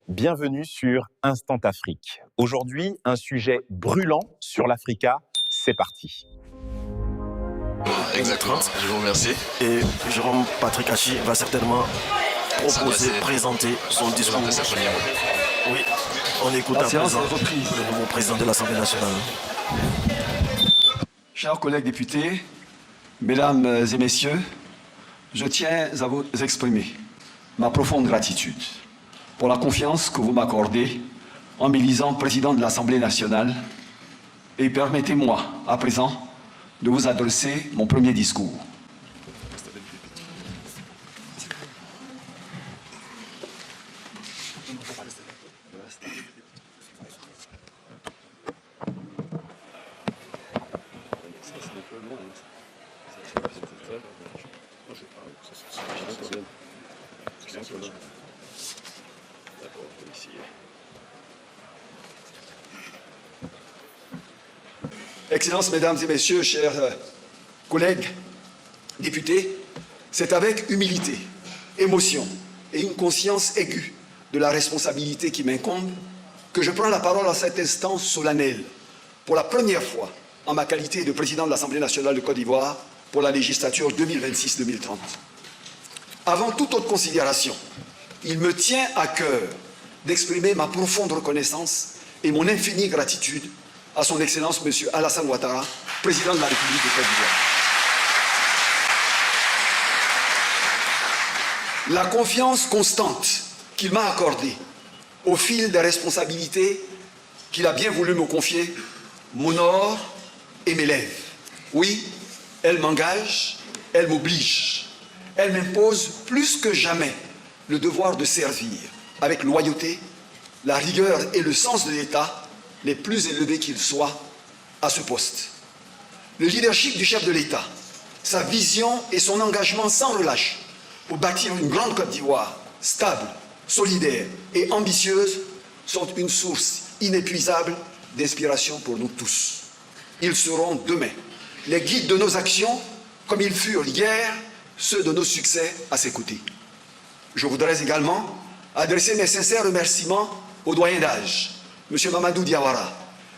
Bienvenue sur Instant Afrique. Aujourd'hui, un sujet brûlant sur l'Africa. C'est parti. Exactement, je vous remercie. Et Jérôme Patrick Hachi va certainement présenter son discours. Oui, on écoute à présent le nouveau président de l'Assemblée nationale. Chers collègues députés, mesdames et messieurs, je tiens à vous exprimer ma profonde gratitude pour la confiance que vous m'accordez en m'élisant président de l'Assemblée nationale, et permettez-moi à présent de vous adresser mon premier discours. Excellences, mesdames et messieurs, chers collègues députés, c'est avec humilité, émotion et une conscience aiguë de la responsabilité qui m'incombe que je prends la parole à cet instant solennel, pour la première fois en ma qualité de président de l'Assemblée nationale de Côte d'Ivoire pour la législature 2026-2030. Avant toute autre considération, il me tient à cœur d'exprimer ma profonde reconnaissance et mon infinie gratitude à son Excellence M. Alassane Ouattara, président de la République de Côte d'Ivoire. La confiance constante qu'il m'a accordée au fil des responsabilités qu'il a bien voulu me confier m'honore et m'élève. Oui, elle m'engage, elle m'oblige. Elle m'impose plus que jamais le devoir de servir avec loyauté, la rigueur et le sens de l'État les plus élevés qu'ils soient à ce poste. Le leadership du chef de l'État, sa vision et son engagement sans relâche pour bâtir une grande Côte d'Ivoire stable, solidaire et ambitieuse sont une source inépuisable d'inspiration pour nous tous. Ils seront demain les guides de nos actions comme ils furent hier ceux de nos succès à ses côtés. Je voudrais également adresser mes sincères remerciements au doyen d'âge, M. Mamadou Diawara,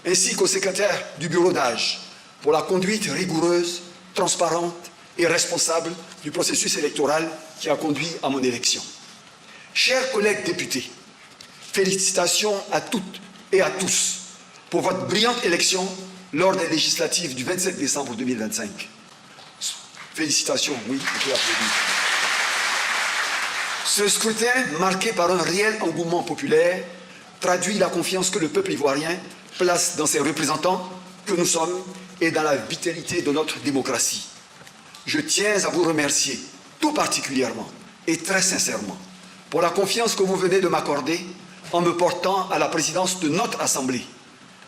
ainsi qu'au secrétaire du bureau d'âge pour la conduite rigoureuse, transparente et responsable du processus électoral qui a conduit à mon élection. Chers collègues députés, félicitations à toutes et à tous pour votre brillante élection lors des législatives du 27 décembre 2025. Félicitations, oui, on peut applaudir. Ce scrutin, marqué par un réel engouement populaire, traduit la confiance que le peuple ivoirien place dans ses représentants que nous sommes et dans la vitalité de notre démocratie. Je tiens à vous remercier tout particulièrement et très sincèrement pour la confiance que vous venez de m'accorder en me portant à la présidence de notre Assemblée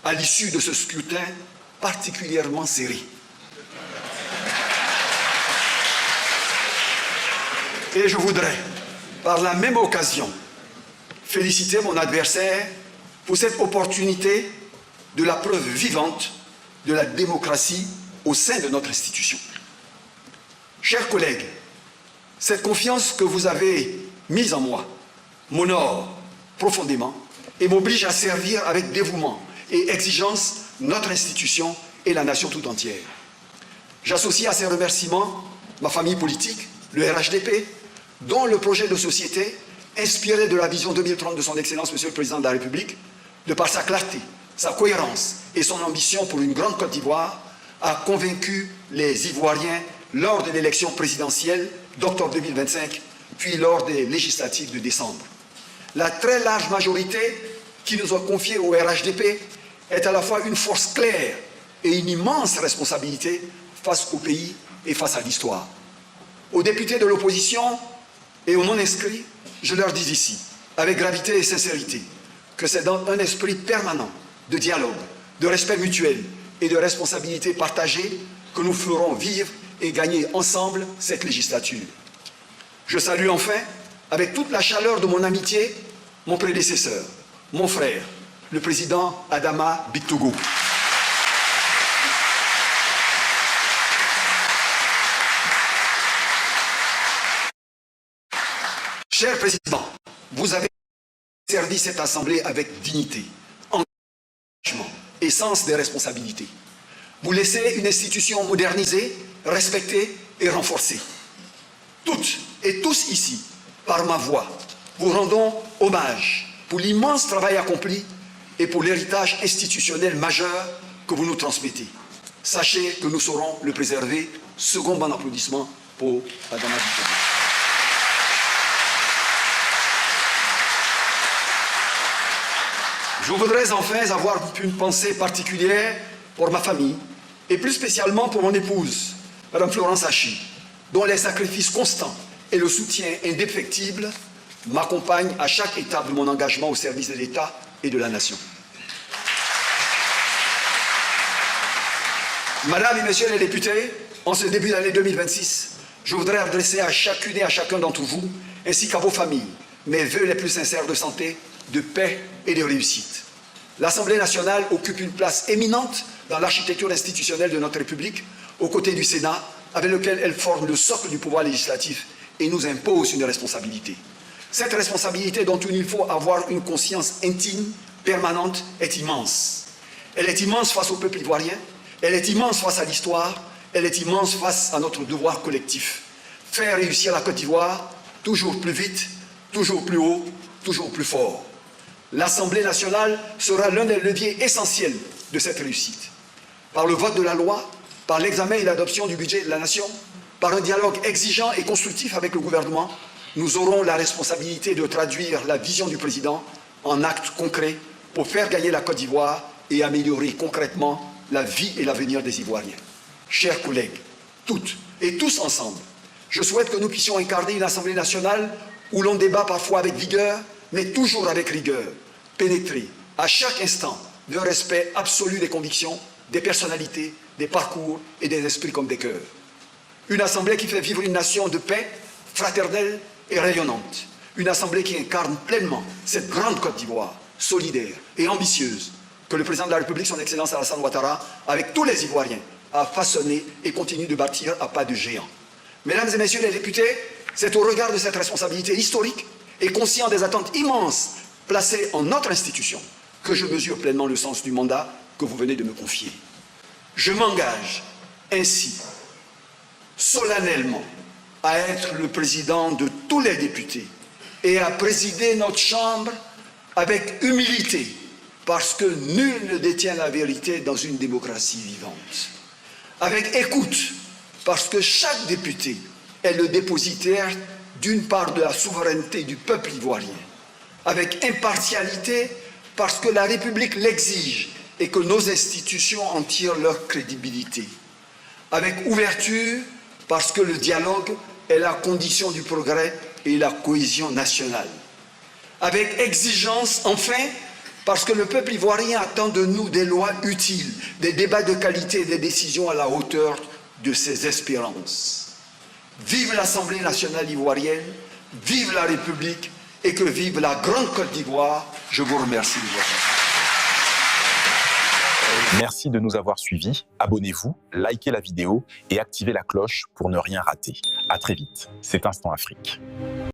à l'issue de ce scrutin particulièrement serré. Et je voudrais, par la même occasion, féliciter mon adversaire pour cette opportunité de la preuve vivante de la démocratie au sein de notre institution. Chers collègues, cette confiance que vous avez mise en moi m'honore profondément et m'oblige à servir avec dévouement et exigence notre institution et la nation tout entière. J'associe à ces remerciements ma famille politique, le RHDP, dont le projet de société inspiré de la vision 2030 de son Excellence, Monsieur le Président de la République, de par sa clarté, sa cohérence et son ambition pour une grande Côte d'Ivoire, a convaincu les Ivoiriens lors de l'élection présidentielle d'octobre 2025, puis lors des législatives de décembre. La très large majorité qui nous a confiée au RHDP est à la fois une force claire et une immense responsabilité face au pays et face à l'histoire. Aux députés de l'opposition et aux non-inscrits, je leur dis ici, avec gravité et sincérité, que c'est dans un esprit permanent de dialogue, de respect mutuel et de responsabilité partagée que nous ferons vivre et gagner ensemble cette législature. Je salue enfin, avec toute la chaleur de mon amitié, mon prédécesseur, mon frère, le président Adama Bictogo. Cher Président, vous avez servi cette Assemblée avec dignité, engagement et sens des responsabilités. Vous laissez une institution modernisée, respectée et renforcée. Toutes et tous ici, par ma voix, vous rendons hommage pour l'immense travail accompli et pour l'héritage institutionnel majeur que vous nous transmettez. Sachez que nous saurons le préserver. Second bon applaudissement pour Madame la Vice-Présidente. Je voudrais enfin avoir une pensée particulière pour ma famille et plus spécialement pour mon épouse, Madame Florence Hachi, dont les sacrifices constants et le soutien indéfectible m'accompagnent à chaque étape de mon engagement au service de l'État et de la Nation. Madame et Messieurs les députés, en ce début d'année 2026, je voudrais adresser à chacune et à chacun d'entre vous, ainsi qu'à vos familles, mes vœux les plus sincères de santé, de paix et de réussite. L'Assemblée nationale occupe une place éminente dans l'architecture institutionnelle de notre République, aux côtés du Sénat, avec lequel elle forme le socle du pouvoir législatif et nous impose une responsabilité. Cette responsabilité dont il faut avoir une conscience intime, permanente, est immense. Elle est immense face au peuple ivoirien, elle est immense face à l'histoire, elle est immense face à notre devoir collectif. Faire réussir la Côte d'Ivoire, toujours plus vite, toujours plus haut, toujours plus fort. L'Assemblée nationale sera l'un des leviers essentiels de cette réussite. Par le vote de la loi, par l'examen et l'adoption du budget de la Nation, par un dialogue exigeant et constructif avec le gouvernement, nous aurons la responsabilité de traduire la vision du président en actes concrets pour faire gagner la Côte d'Ivoire et améliorer concrètement la vie et l'avenir des Ivoiriens. Chers collègues, toutes et tous ensemble, je souhaite que nous puissions incarner une Assemblée nationale où l'on débat parfois avec vigueur, mais toujours avec rigueur, pénétré à chaque instant d'un respect absolu des convictions, des personnalités, des parcours et des esprits comme des cœurs. Une Assemblée qui fait vivre une nation de paix, fraternelle et rayonnante. Une Assemblée qui incarne pleinement cette grande Côte d'Ivoire, solidaire et ambitieuse, que le président de la République, son Excellence Alassane Ouattara, avec tous les Ivoiriens, a façonné et continue de bâtir à pas de géant. Mesdames et messieurs les députés, c'est au regard de cette responsabilité historique et conscient des attentes immenses placées en notre institution que je mesure pleinement le sens du mandat que vous venez de me confier. Je m'engage ainsi solennellement à être le président de tous les députés et à présider notre Chambre avec humilité, parce que nul ne détient la vérité dans une démocratie vivante. Avec écoute, parce que chaque député est le dépositaire d'une part de la souveraineté du peuple ivoirien. Avec impartialité, parce que la République l'exige et que nos institutions en tirent leur crédibilité. Avec ouverture, parce que le dialogue est la condition du progrès et la cohésion nationale. Avec exigence, enfin, parce que le peuple ivoirien attend de nous des lois utiles, des débats de qualité et des décisions à la hauteur de ses espérances. Vive l'Assemblée nationale ivoirienne, vive la République et que vive la grande Côte d'Ivoire. Je vous remercie de votre attention. Merci de nous avoir suivis. Abonnez-vous, likez la vidéo et activez la cloche pour ne rien rater. À très vite. C'est Instant Afrique.